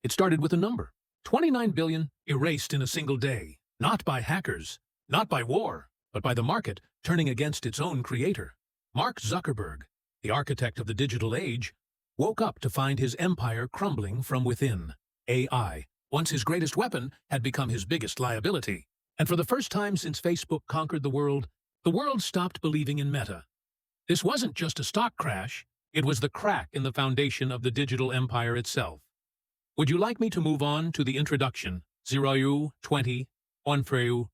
It started with a number. 29 billion erased in a single day. Not by hackers, not by war, but by the market turning against its own creator. Mark Zuckerberg, the architect of the digital age, woke up to find his empire crumbling from within. AI, once his greatest weapon, had become his biggest liability. And for the first time since Facebook conquered the world stopped believing in Meta. This wasn't just a stock crash, it was the crack in the foundation of the digital empire itself. Would you like me to move on to the introduction? 0 20 1 for you.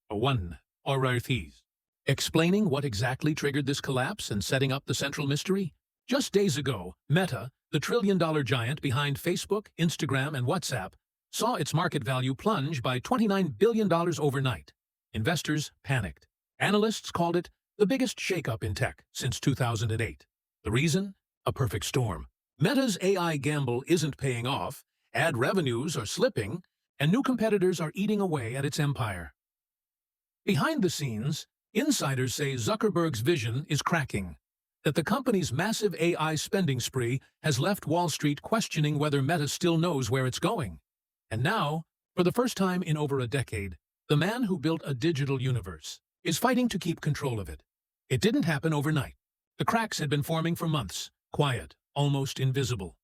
1 or fees. Explaining what exactly triggered this collapse and setting up the central mystery? Just days ago, Meta, the trillion-dollar giant behind Facebook, Instagram, and WhatsApp, saw its market value plunge by $29 billion overnight. Investors panicked. Analysts called it the biggest shakeup in tech since 2008. The reason? A perfect storm. Meta's AI gamble isn't paying off, ad revenues are slipping, and new competitors are eating away at its empire. Behind the scenes, insiders say Zuckerberg's vision is cracking, that the company's massive AI spending spree has left Wall Street questioning whether Meta still knows where it's going. And now, for the first time in over a decade, the man who built a digital universe is fighting to keep control of it. It didn't happen overnight. The cracks had been forming for months, quiet, almost invisible.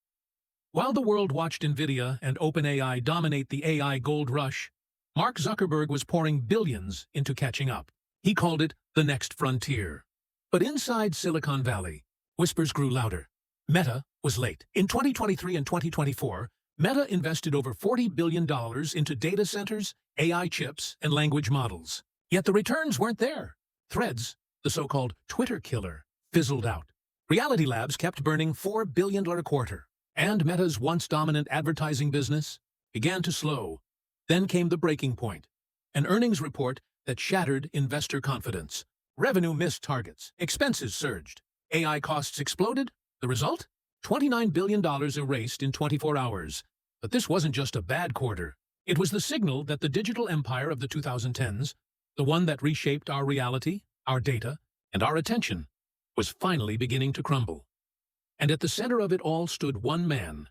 While the world watched NVIDIA and OpenAI dominate the AI gold rush, Mark Zuckerberg was pouring billions into catching up. He called it the next frontier. But inside Silicon Valley, whispers grew louder. Meta was late. In 2023 and 2024, Meta invested over $40 billion into data centers, AI chips, and language models. Yet the returns weren't there. Threads, the so-called Twitter killer, fizzled out. Reality Labs kept burning $4 billion a quarter. And Meta's once dominant advertising business began to slow. Then came the breaking point, an earnings report that shattered investor confidence. Revenue missed targets, expenses surged, AI costs exploded. The result? $29 billion erased in 24 hours. But this wasn't just a bad quarter. It was the signal that the digital empire of the 2010s, the one that reshaped our reality, our data, and our attention, was finally beginning to crumble. And at the center of it all stood one man,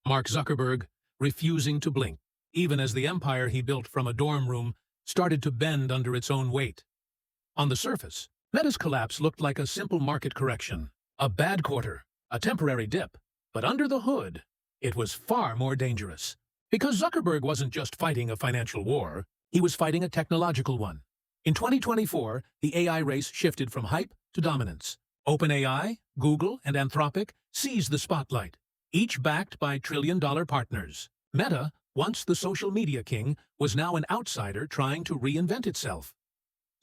Mark Zuckerberg, refusing to blink, even as the empire he built from a dorm room started to bend under its own weight. On the surface, Meta's collapse looked like a simple market correction, a bad quarter, a temporary dip. But under the hood, it was far more dangerous. Because Zuckerberg wasn't just fighting a financial war, he was fighting a technological one. In 2024, the AI race shifted from hype to dominance. OpenAI, Google, and Anthropic seized the spotlight, each backed by trillion-dollar partners. Meta, once the social media king, was now an outsider trying to reinvent itself.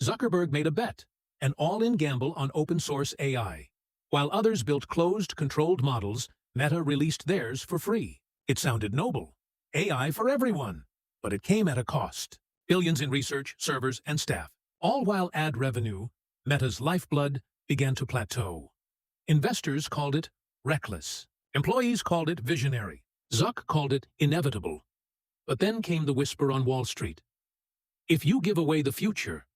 Zuckerberg made a bet, an all-in gamble on open-source AI. While others built closed, controlled models, Meta released theirs for free. It sounded noble. AI for everyone. But it came at a cost. Billions in research, servers, and staff. All while ad revenue, Meta's lifeblood, began to plateau. Investors called it reckless. Employees called it visionary. Zuck called it inevitable. But then came the whisper on Wall Street. If you give away the future,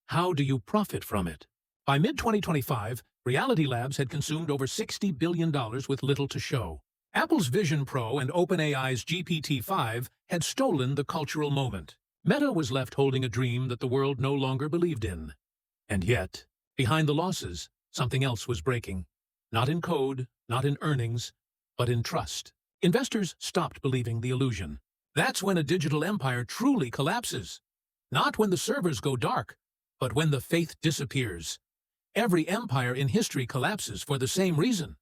how do you profit from it? By mid-2025, Reality Labs had consumed over $60 billion with little to show. Apple's Vision Pro and OpenAI's GPT-5 had stolen the cultural moment. Meta was left holding a dream that the world no longer believed in. And yet, behind the losses, something else was breaking. Not in code, not in earnings, but in trust. Investors stopped believing the illusion. That's when a digital empire truly collapses. Not when the servers go dark, but when the faith disappears. Every empire in history collapses for the same reason.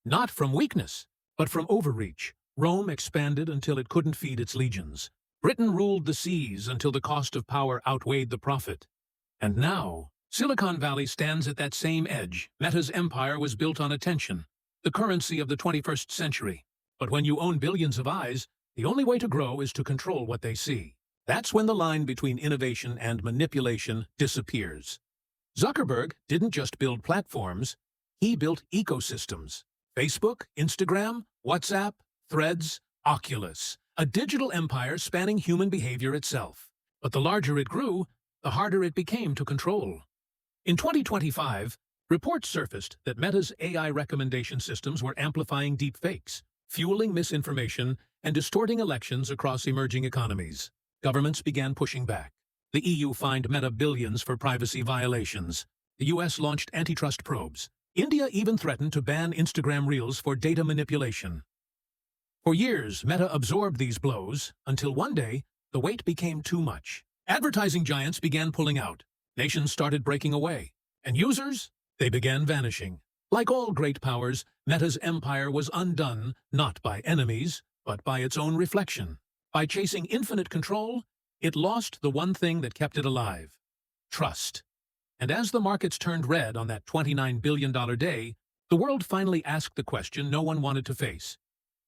Not from weakness, but from overreach. Rome expanded until it couldn't feed its legions. Britain ruled the seas until the cost of power outweighed the profit. And now, Silicon Valley stands at that same edge. Meta's empire was built on attention, the currency of the 21st century. But when you own billions of eyes, the only way to grow is to control what they see. That's when the line between innovation and manipulation disappears. Zuckerberg didn't just build platforms, he built ecosystems. Facebook, Instagram, WhatsApp, Threads, Oculus. A digital empire spanning human behavior itself. But the larger it grew, the harder it became to control. In 2025, reports surfaced that Meta's AI recommendation systems were amplifying deepfakes, fueling misinformation, and distorting elections across emerging economies. Governments began pushing back. The EU fined Meta billions for privacy violations. The US launched antitrust probes. India even threatened to ban Instagram Reels for data manipulation. For years, Meta absorbed these blows until one day, the weight became too much. Advertising giants began pulling out. Nations started breaking away. And users? They began vanishing. Like all great powers, Meta's empire was undone not by enemies, but by its own reflection. By chasing infinite control, it lost the one thing that kept it alive: trust. And as the markets turned red on that $29 billion day, the world finally asked the question no one wanted to face.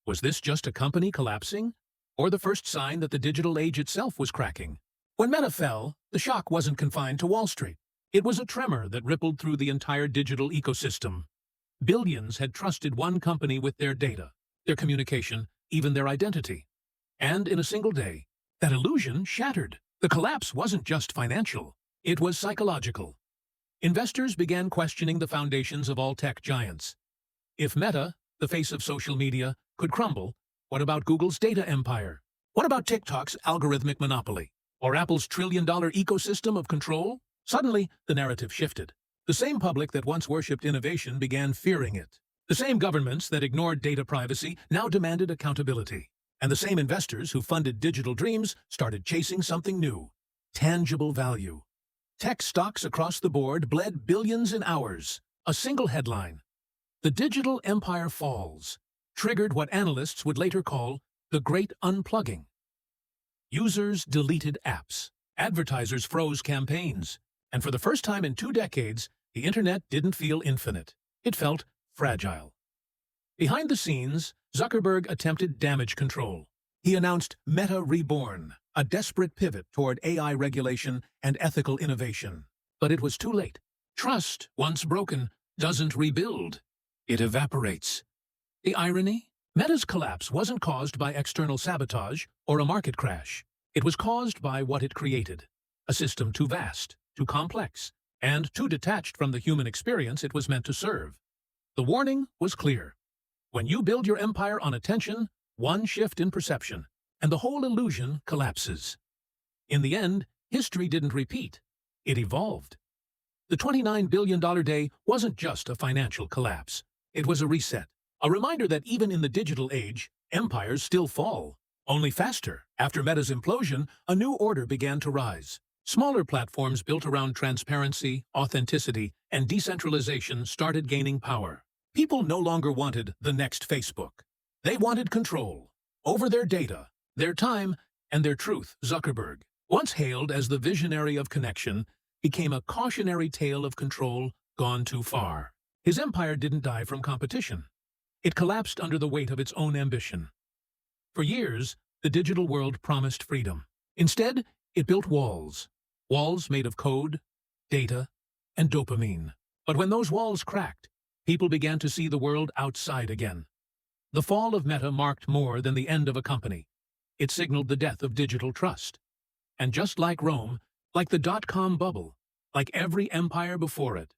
Was this just a company collapsing, or the first sign that the digital age itself was cracking? When Meta fell, the shock wasn't confined to Wall Street. It was a tremor that rippled through the entire digital ecosystem. Billions had trusted one company with their data, their communication, even their identity. And in a single day, that illusion shattered. The collapse wasn't just financial, it was psychological. Investors began questioning the foundations of all tech giants. If Meta, the face of social media, could crumble, what about Google's data empire? What about TikTok's algorithmic monopoly? Or Apple's trillion-dollar ecosystem of control? Suddenly, the narrative shifted. The same public that once worshipped innovation began fearing it. The same governments that ignored data privacy now demanded accountability. And the same investors who funded digital dreams started chasing something new: tangible value. Tech stocks across the board bled billions in hours. A single headline: "The digital empire falls," triggered what analysts would later call the Great Unplugging. Users deleted apps. Advertisers froze campaigns. And for the first time in 2 decades, the internet didn't feel infinite. It felt fragile. Behind the scenes, Zuckerberg attempted damage control. He announced Meta Reborn, a desperate pivot toward AI regulation and ethical innovation. But it was too late. Trust, once broken, doesn't rebuild. It evaporates. The irony? Meta's collapse wasn't caused by external sabotage or a market crash. It was caused by what it created: a system too vast, too complex, and too detached from the human experience it was meant to serve. The warning was clear. When you build your empire on attention, one shift in perception, and the whole illusion collapses. In the end, history didn't repeat. It evolved. The $29 billion day wasn't just a financial collapse. It was a reset, a reminder that even in the digital age, empires still fall. Only faster. After Meta's implosion, a new order began to rise. Smaller platforms built around transparency, authenticity, and decentralization started gaining power. People no longer wanted the next Facebook. They wanted control over their data, their time, and their truth. Zuckerberg, once hailed as the visionary of connection, became a cautionary tale of control gone too far. His empire didn't die from competition. It collapsed under the weight of its own ambition. For years, the digital world promised freedom. Instead, it built walls. Walls made of code, data, and dopamine. But when those walls cracked, people began to see the world outside again. The fall of Meta marked more than the end of a company. It signaled the death of digital trust. And just like Rome, like the dot-com bubble, like every empire before it,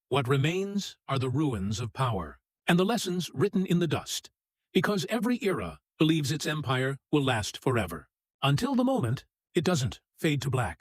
what remains are the ruins of power and the lessons written in the dust. Because every era believes its empire will last forever, until the moment it doesn't fade to black.